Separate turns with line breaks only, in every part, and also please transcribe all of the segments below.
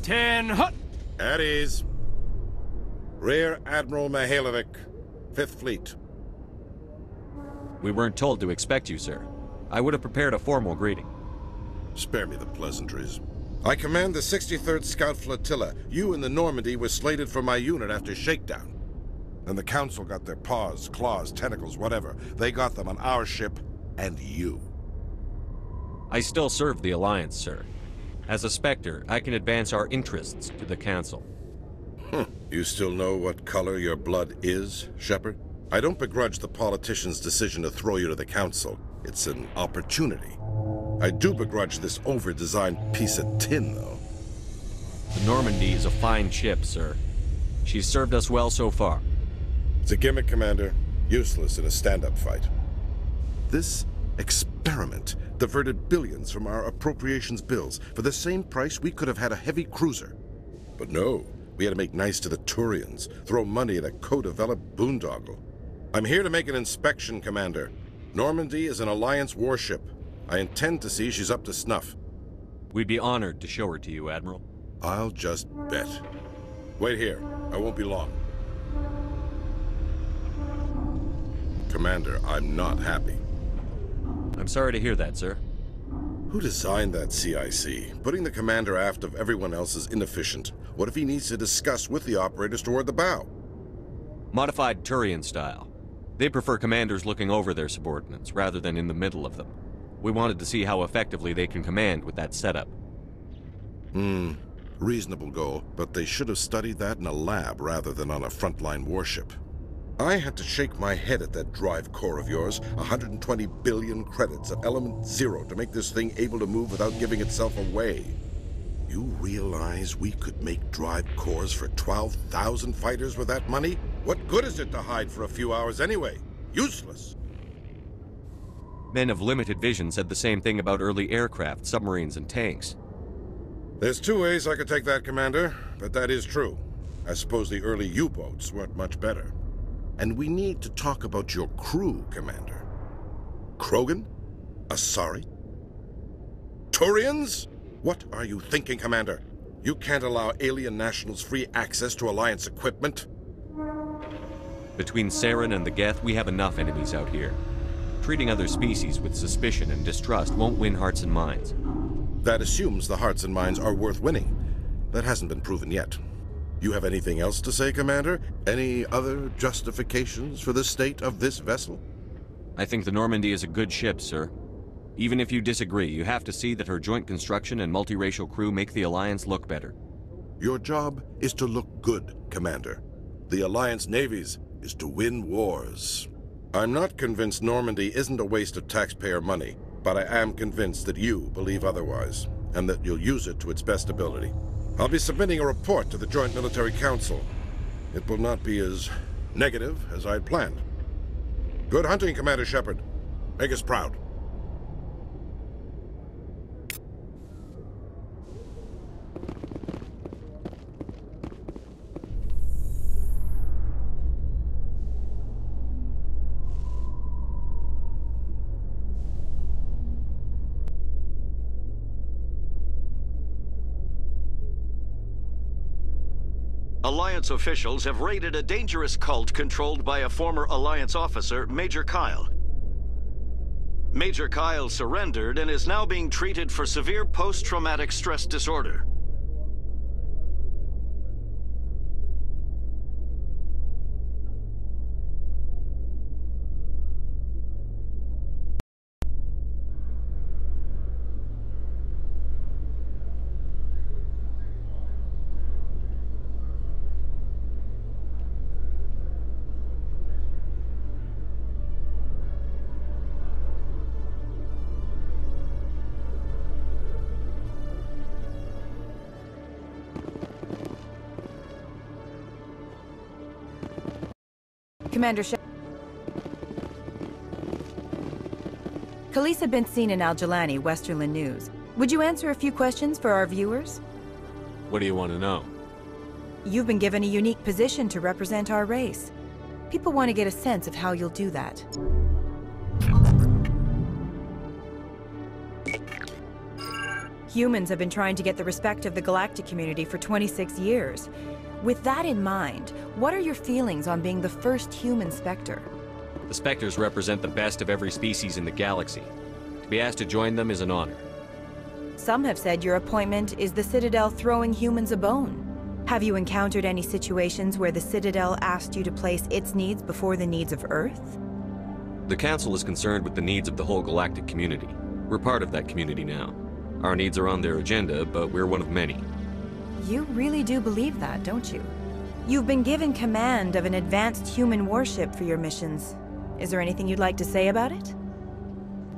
10, hut!
At ease. Rear Admiral Mihailovic, 5th Fleet.
We weren't told to expect you, sir. I would have prepared a formal greeting.
Spare me the pleasantries. I command the 63rd Scout Flotilla. You and the Normandy were slated for my unit after shakedown. Then the Council got their paws, claws, tentacles, whatever. They got them on our ship, and you.
I still serve the Alliance, sir. As a Spectre, I can advance our interests to the Council.
You still know what color your blood is, Shepard? I don't begrudge the politician's decision to throw you to the Council. It's an opportunity. I do begrudge this over-designed piece of tin, though.
The Normandy is a fine ship, sir. She's served us well so far.
It's a gimmick, Commander. Useless in a stand-up fight. This experiment diverted billions from our appropriations bills. For the same price, we could have had a heavy cruiser. But no, we had to make nice to the Turians, throw money at a co-developed boondoggle. I'm here to make an inspection, Commander. Normandy is an Alliance warship. I intend to see she's up to snuff.
We'd be honored to show her to you, Admiral.
I'll just bet. Wait here. I won't be long. Commander, I'm not happy.
I'm sorry to hear that, sir.
Who designed that CIC? Putting the commander aft of everyone else is inefficient. What if he needs to discuss with the operators toward the bow?
Modified Turian style. They prefer commanders looking over their subordinates rather than in the middle of them. We wanted to see how effectively they can command with that setup.
Reasonable goal, but they should have studied that in a lab rather than on a frontline warship. I had to shake my head at that drive core of yours. 120 billion credits at element 0 to make this thing able to move without giving itself away. You realize we could make drive cores for 12,000 fighters with that money? What good is it to hide for a few hours anyway? Useless.
Men of limited vision said the same thing about early aircraft, submarines, and tanks.
There's two ways I could take that, Commander, but that is true. I suppose the early U-boats weren't much better. And we need to talk about your crew, Commander. Krogan? Asari? Turians? What are you thinking, Commander? You can't allow alien nationals free access to Alliance equipment?
Between Saren and the Geth, we have enough enemies out here. Treating other species with suspicion and distrust won't win hearts and minds.
That assumes the hearts and minds are worth winning. That hasn't been proven yet. You have anything else to say, Commander? Any other justifications for the state of this vessel?
I think the Normandy is a good ship, sir. Even if you disagree, you have to see that her joint construction and multiracial crew make the Alliance look better.
Your job is to look good, Commander. The Alliance navies is to win wars. I'm not convinced Normandy isn't a waste of taxpayer money, but I am convinced that you believe otherwise, and that you'll use it to its best ability. I'll be submitting a report to the Joint Military Council. It will not be as negative as I'd planned. Good hunting, Commander Shepard. Make us proud.
Alliance officials have raided a dangerous cult controlled by a former Alliance officer, Major Kyle. Major Kyle surrendered and is now being treated for severe post-traumatic stress disorder.
Commander Khalisah been seen in Al-Jilani, Westerland News. Would you answer a few questions for our viewers?
What do you want to know?
You've been given a unique position to represent our race. People want to get a sense of how you'll do that. Humans have been trying to get the respect of the galactic community for 26 years. With that in mind, what are your feelings on being the first human Spectre?
The Spectres represent the best of every species in the galaxy. To be asked to join them is an honor.
Some have said your appointment is the Citadel throwing humans a bone. Have you encountered any situations where the Citadel asked you to place its needs before the needs of Earth?
The Council is concerned with the needs of the whole galactic community. We're part of that community now. Our needs are on their agenda, but we're one of many.
You really do believe that, don't you? You've been given command of an advanced human warship for your missions. Is there anything you'd like to say about it?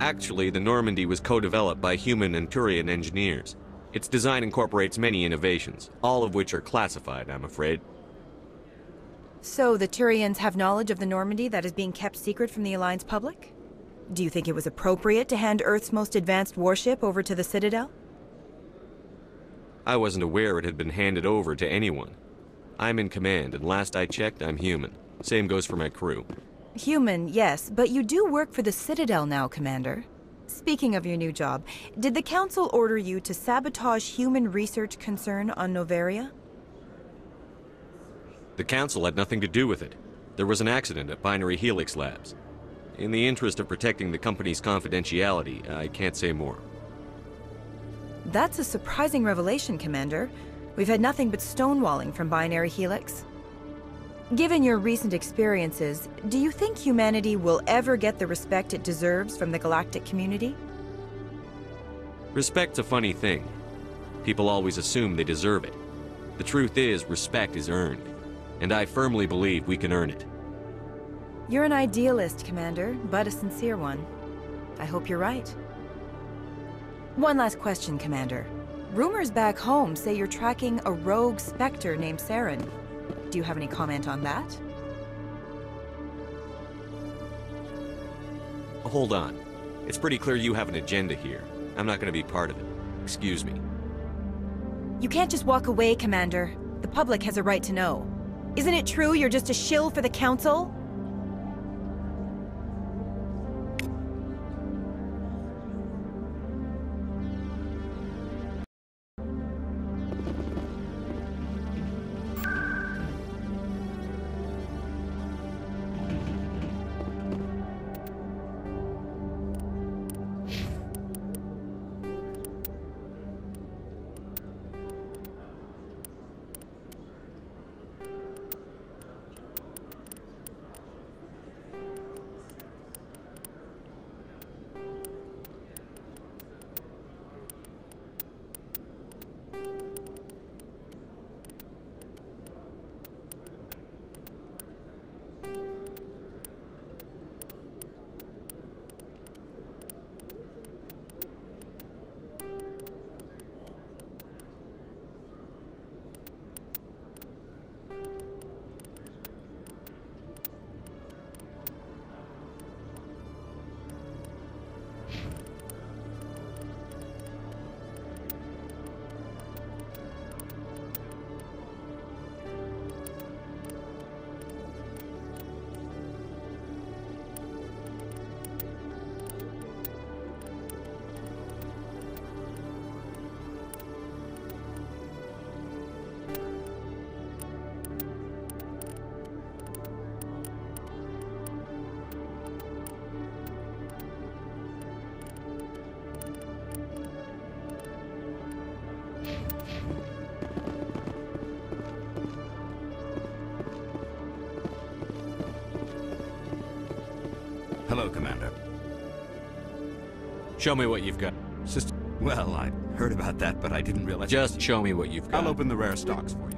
Actually, the Normandy was co-developed by human and Turian engineers. Its design incorporates many innovations, all of which are classified, I'm afraid.
So the Turians have knowledge of the Normandy that is being kept secret from the Alliance public? Do you think it was appropriate to hand Earth's most advanced warship over to the Citadel?
I wasn't aware it had been handed over to anyone. I'm in command, and last I checked, I'm human. Same goes for my crew.
Human, yes, but you do work for the Citadel now, Commander. Speaking of your new job, did the Council order you to sabotage human research concern on Noveria?
The Council had nothing to do with it. There was an accident at Binary Helix Labs. In the interest of protecting the company's confidentiality, I can't say more.
That's a surprising revelation, Commander. We've had nothing but stonewalling from Binary Helix. Given your recent experiences, do you think humanity will ever get the respect it deserves from the galactic community?
Respect's a funny thing. People always assume they deserve it. The truth is, respect is earned. And I firmly believe we can earn it.
You're an idealist, Commander, but a sincere one. I hope you're right. One last question, Commander. Rumors back home say you're tracking a rogue Spectre named Saren. Do you have any comment on that?
Hold on. It's pretty clear you have an agenda here. I'm not going to be part of it. Excuse me.
You can't just walk away, Commander. The public has a right to know. Isn't it true you're just a shill for the Council?
Hello, Commander.
Show me what you've got.
Well, I heard about that, but I didn't realize...
Just show me what you've got.
I'll open the rare stocks for you.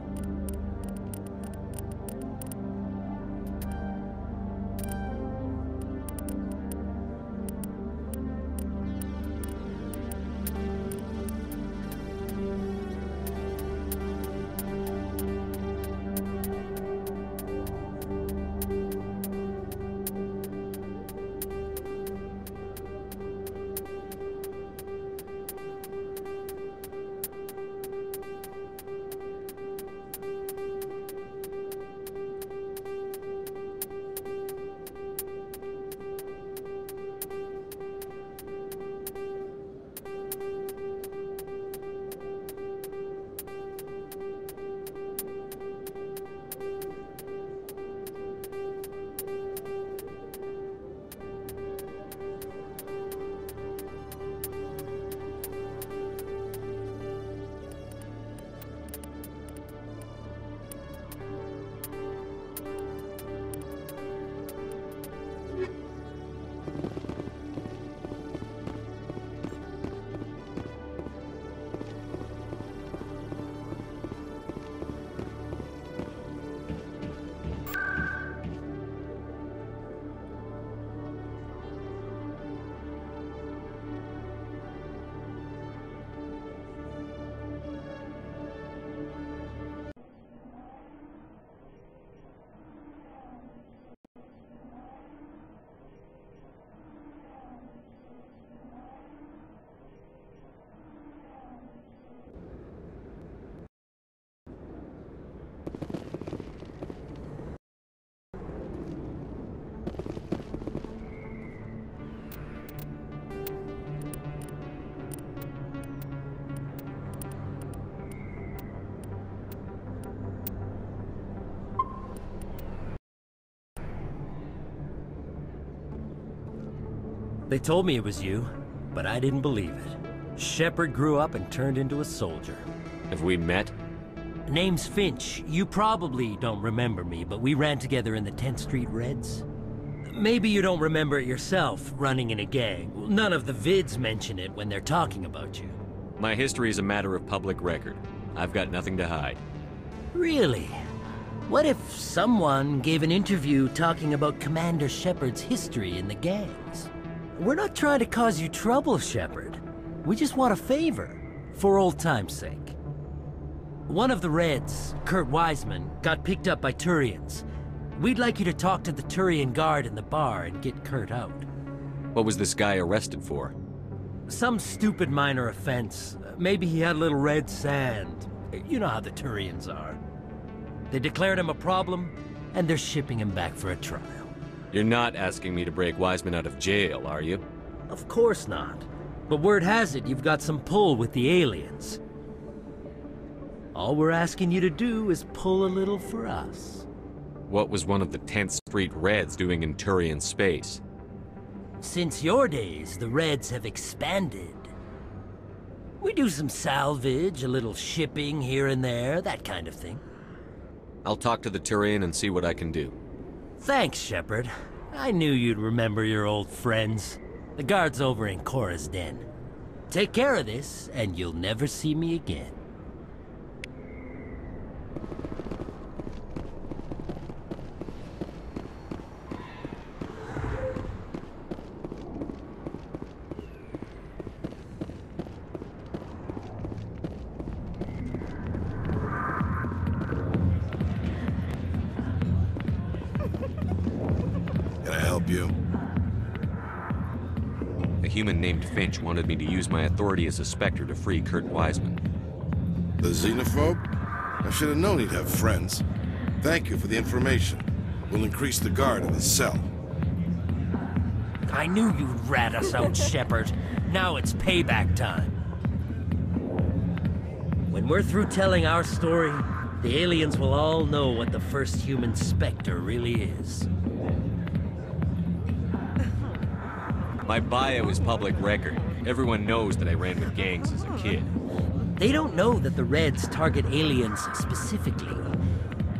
They told me it was you, but I didn't believe it. Shepard grew up and turned into a soldier.
Have we met?
Name's Finch. You probably don't remember me, but we ran together in the 10th Street Reds. Maybe you don't remember it yourself, running in a gang. None of the vids mention it when they're talking about you.
My history is a matter of public record. I've got nothing to hide.
Really? What if someone gave an interview talking about Commander Shepard's history in the gangs? We're not trying to cause you trouble, Shepard. We just want a favor, for old time's sake. One of the Reds, Kurt Wiseman, got picked up by Turians. We'd like you to talk to the Turian guard in the bar and get Kurt out.
What was this guy arrested for?
Some stupid minor offense. Maybe he had a little red sand. You know how the Turians are. They declared him a problem, and they're shipping him back for a trial.
You're not asking me to break Wiseman out of jail, are you?
Of course not. But word has it you've got some pull with the aliens. All we're asking you to do is pull a little for us.
What was one of the 10th Street Reds doing in Turian space?
Since your days, the Reds have expanded. We do some salvage, a little shipping here and there, that kind of thing.
I'll talk to the Turian and see what I can do.
Thanks, Shepard. I knew you'd remember your old friends. The guard's over in Cora's den. Take care of this, and you'll never see me again.
You.
A human named Finch wanted me to use my authority as a Spectre to free Kurt Wiseman.
The xenophobe? I should have known he'd have friends. Thank you for the information. We'll increase the guard in his cell.
I knew you'd rat us out, Shepard. Now it's payback time. When we're through telling our story, the aliens will all know what the first human Spectre really is.
My bio is public record. Everyone knows that I ran with gangs as a kid.
They don't know that the Reds target aliens specifically.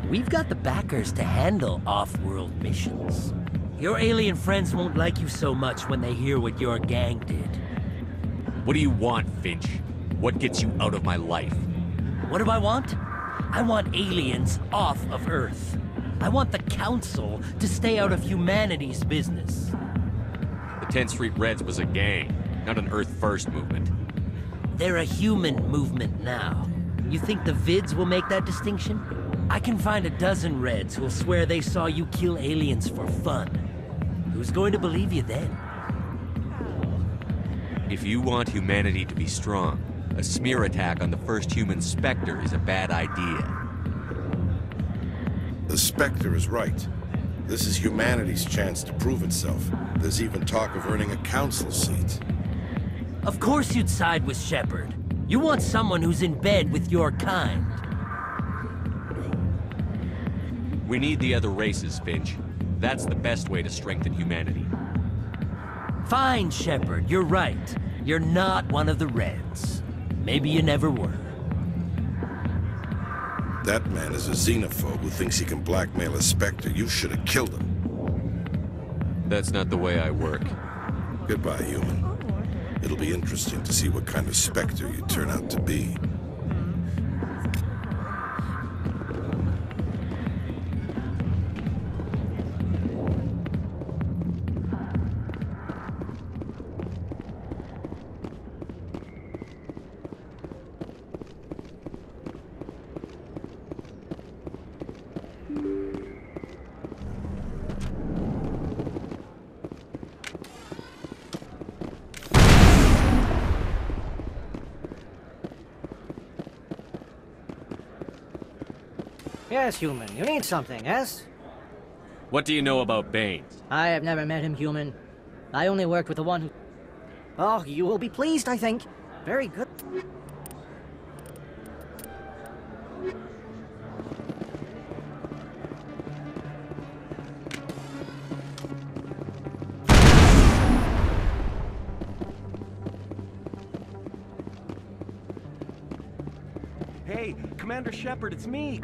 We've got the backers to handle off-world missions. Your alien friends won't like you so much when they hear what your gang did.
What do you want, Finch? What gets you out of my life?
What do I want? I want aliens off of Earth. I want the Council to stay out of humanity's business.
The 10th Street Reds was a gang, not an Earth First movement.
They're a human movement now. You think the vids will make that distinction? I can find a dozen Reds who'll swear they saw you kill aliens for fun. Who's going to believe you then?
If you want humanity to be strong, a smear attack on the first human Spectre is a bad idea.
The Spectre is right. This is humanity's chance to prove itself. There's even talk of earning a council seat.
Of course you'd side with Shepard. You want someone who's in bed with your kind.
We need the other races, Finch. That's the best way to strengthen humanity.
Fine, Shepard, you're right. You're not one of the Reds. Maybe you never were.
That man is a xenophobe who thinks he can blackmail a Spectre. You should have killed him.
That's not the way I work.
Goodbye, human. It'll be interesting to see what kind of Spectre you turn out to be.
Yes, human. You need something, yes?
What do you know about Baines?
I have never met him, human. I only worked with the one who... Oh, you will be pleased, I think. Very good.
Hey, Commander Shepard, it's me.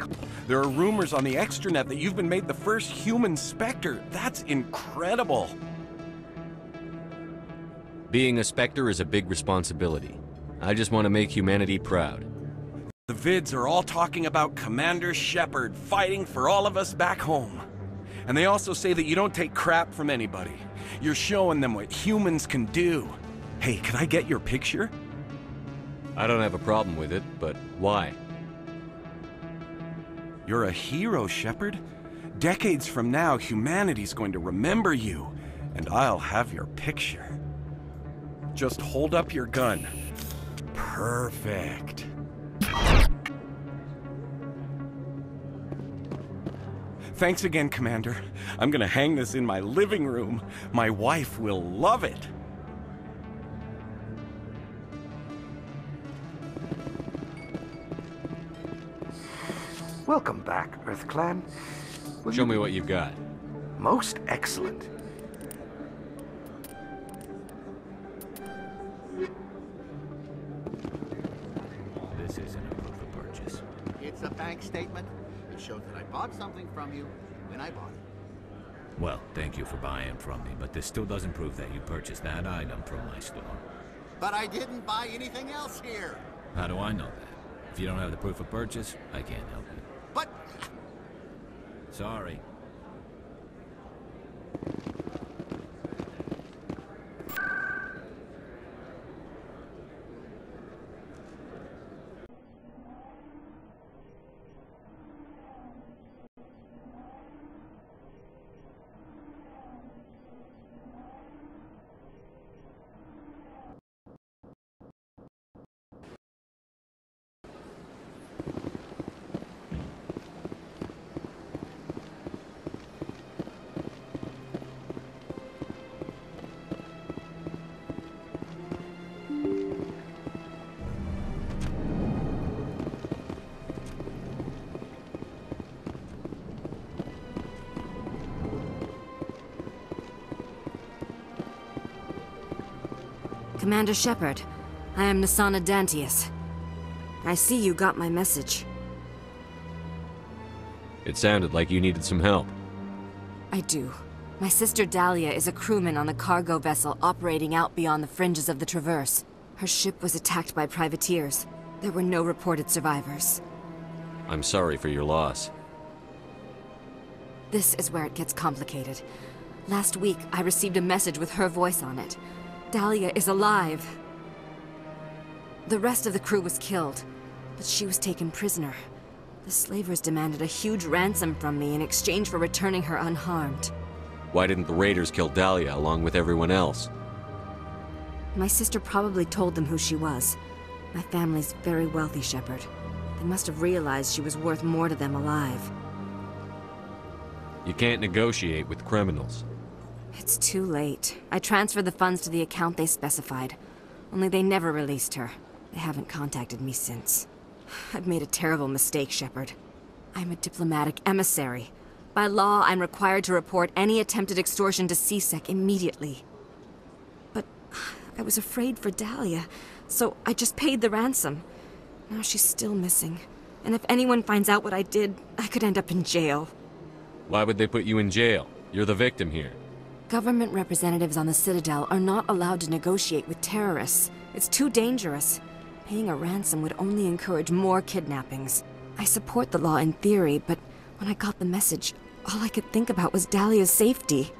There are rumors on the extranet that you've been made the first human Spectre. That's incredible.
Being a Spectre is a big responsibility. I just want to make humanity proud.
The vids are all talking about Commander Shepard fighting for all of us back home. And they also say that you don't take crap from anybody. You're showing them what humans can do. Hey, can I get your picture?
I don't have a problem with it, but why?
You're a hero, Shepard. Decades from now, humanity's going to remember you, and I'll have your picture. Just hold up your gun. Perfect. Thanks again, Commander. I'm gonna hang this in my living room. My wife will love it.
Welcome back, Earth Clan.
Show me what you've got.
Most excellent.
This isn't a proof of purchase.
It's a bank statement. It shows that I bought something from you when I bought it.
Well, thank you for buying from me, but this still doesn't prove that you purchased that item from my store.
But I didn't buy anything else here.
How do I know that? If you don't have the proof of purchase, I can't help you.
But...
Sorry.
Commander Shepard, I am Nasana Dantius. I see you got my message.
It sounded like you needed some help.
I do. My sister Dahlia is a crewman on a cargo vessel operating out beyond the fringes of the Traverse. Her ship was attacked by privateers. There were no reported survivors.
I'm sorry for your loss.
This is where it gets complicated. Last week, I received a message with her voice on it. Dahlia is alive. The rest of the crew was killed, but she was taken prisoner. The slavers demanded a huge ransom from me in exchange for returning her unharmed.
Why didn't the raiders kill Dahlia along with everyone else?
My sister probably told them who she was. My family's very wealthy, Shepard. They must have realized she was worth more to them alive.
You can't negotiate with criminals.
It's too late. I transferred the funds to the account they specified. Only they never released her. They haven't contacted me since. I've made a terrible mistake, Shepard. I'm a diplomatic emissary. By law, I'm required to report any attempted extortion to CSEC immediately. But I was afraid for Dahlia, so I just paid the ransom. Now she's still missing. And if anyone finds out what I did, I could end up in jail.
Why would they put you in jail? You're the victim here.
Government representatives on the Citadel are not allowed to negotiate with terrorists. It's too dangerous. Paying a ransom would only encourage more kidnappings. I support the law in theory, but when I got the message, all I could think about was Dahlia's safety.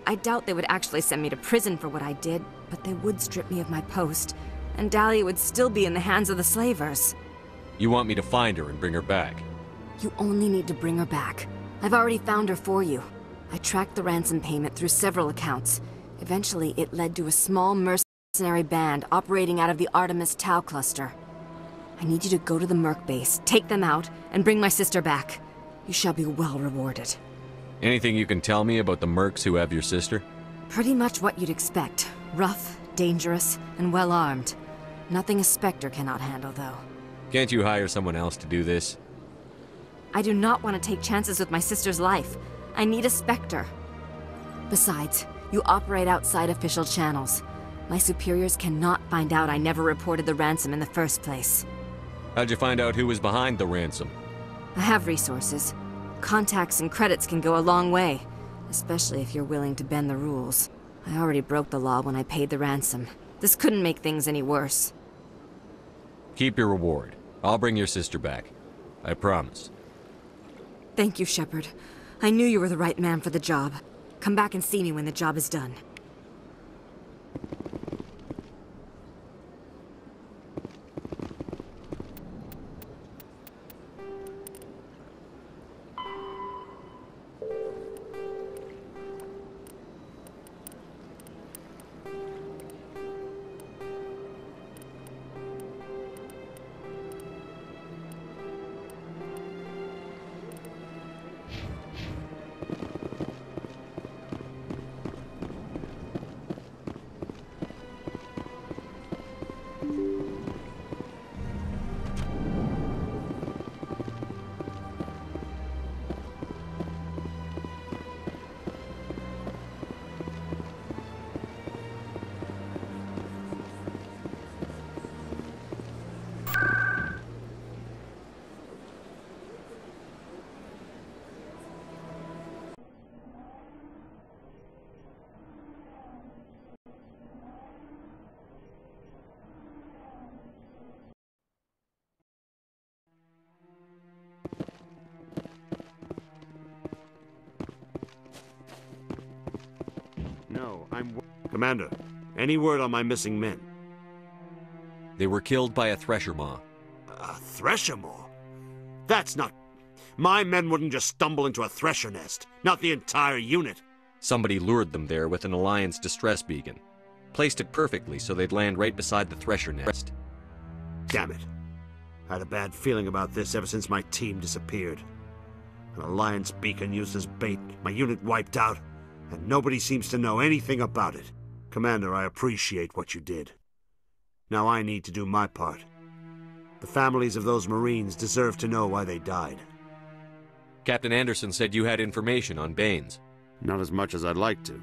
I doubt they would actually send me to prison for what I did, but they would strip me of my post, and Dahlia would still be in the hands of the slavers.
You want me to find her and bring her back?
You only need to bring her back. I've already found her for you. I tracked the ransom payment through several accounts. Eventually, it led to a small mercenary band operating out of the Artemis Tau cluster. I need you to go to the Merc base, take them out, and bring my sister back. You shall be well rewarded.
Anything you can tell me about the mercs who have your sister?
Pretty much what you'd expect. Rough, dangerous, and well-armed. Nothing a Spectre cannot handle, though.
Can't you hire someone else to do this?
I do not want to take chances with my sister's life. I need a Spectre. Besides, you operate outside official channels. My superiors cannot find out I never reported the ransom in the first place.
How'd you find out who was behind the ransom?
I have resources. Contacts and credits can go a long way, especially if you're willing to bend the rules. I already broke the law when I paid the ransom. This couldn't make things any worse.
Keep your reward. I'll bring your sister back. I promise.
Thank you, Shepard. I knew you were the right man for the job. Come back and see me when the job is done.
No, Commander, any word on my missing men?
They were killed by a thresher maw.
A thresher maw? That's not... My men wouldn't just stumble into a thresher nest. Not the entire unit.
Somebody lured them there with an Alliance distress beacon. Placed it perfectly so they'd land right beside the thresher nest.
Damn it. I had a bad feeling about this ever since my team disappeared. An Alliance beacon used as bait, my unit wiped out, and nobody seems to know anything about it. Commander, I appreciate what you did. Now I need to do my part. The families of those Marines deserve to know why they died.
Captain Anderson said you had information on Baines.
Not as much as I'd like to.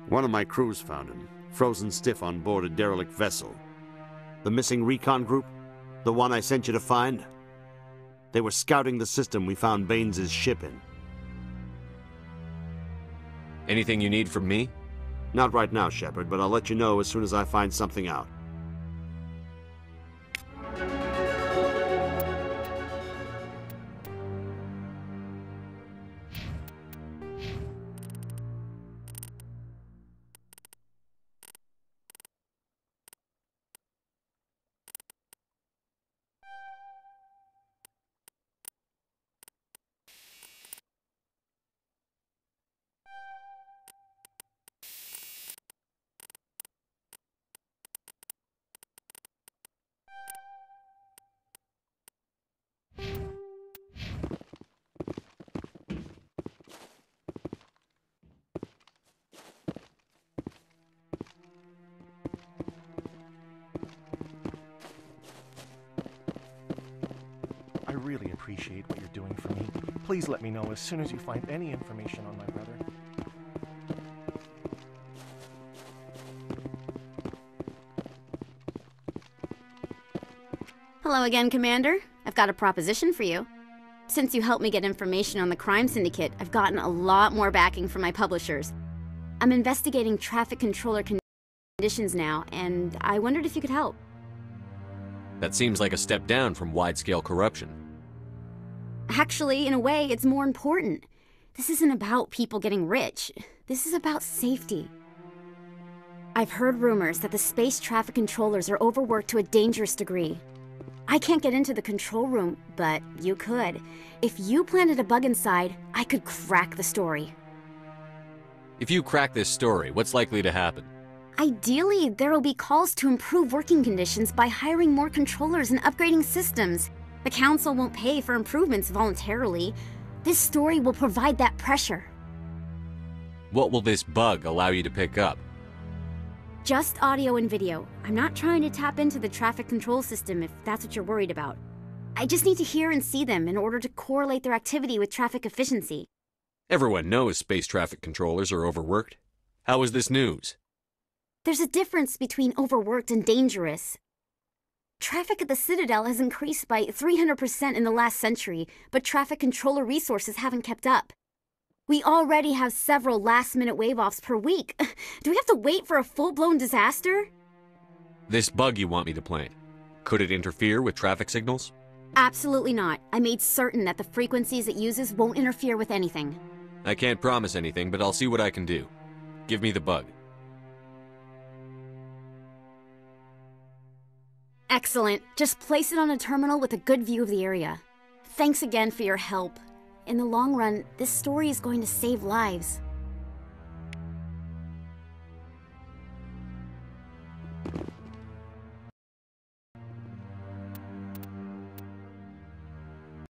One of my crews found him, frozen stiff on board a derelict vessel. The missing recon group? The one I sent you to find? They were scouting the system we found Baines' ship in.
Anything you need from me?
Not right now, Shepard, but I'll let you know as soon as I find something out.
I really appreciate what you're doing for me. Please let me know as soon as you find any information on my brother.
Hello again, Commander. I've got a proposition for you. Since you helped me get information on the crime syndicate, I've gotten a lot more backing from my publishers. I'm investigating traffic controller conditions now, and I wondered if you could help.
That seems like a step down from wide-scale corruption.
Actually, in a way, it's more important. This isn't about people getting rich. This is about safety. I've heard rumors that the space traffic controllers are overworked to a dangerous degree. I can't get into the control room, but you could. If you planted a bug inside, I could crack the story.
If you crack this story, what's likely to happen?
Ideally, there will be calls to improve working conditions by hiring more controllers and upgrading systems. The Council won't pay for improvements voluntarily. This story will provide that pressure.
What will this bug allow you to pick up?
Just audio and video. I'm not trying to tap into the traffic control system if that's what you're worried about. I just need to hear and see them in order to correlate their activity with traffic efficiency.
Everyone knows space traffic controllers are overworked. How is this news?
There's a difference between overworked and dangerous. Traffic at the Citadel has increased by 300% in the last century, but traffic controller resources haven't kept up. We already have several last-minute wave-offs per week. Do we have to wait for a full-blown disaster?
This bug you want me to plant, could it interfere with traffic signals?
Absolutely not. I made certain that the frequencies it uses won't interfere with anything.
I can't promise anything, but I'll see what I can do. Give me the bug.
Excellent. Just place it on a terminal with a good view of the area. Thanks again for your help. In the long run, this story is going to save lives.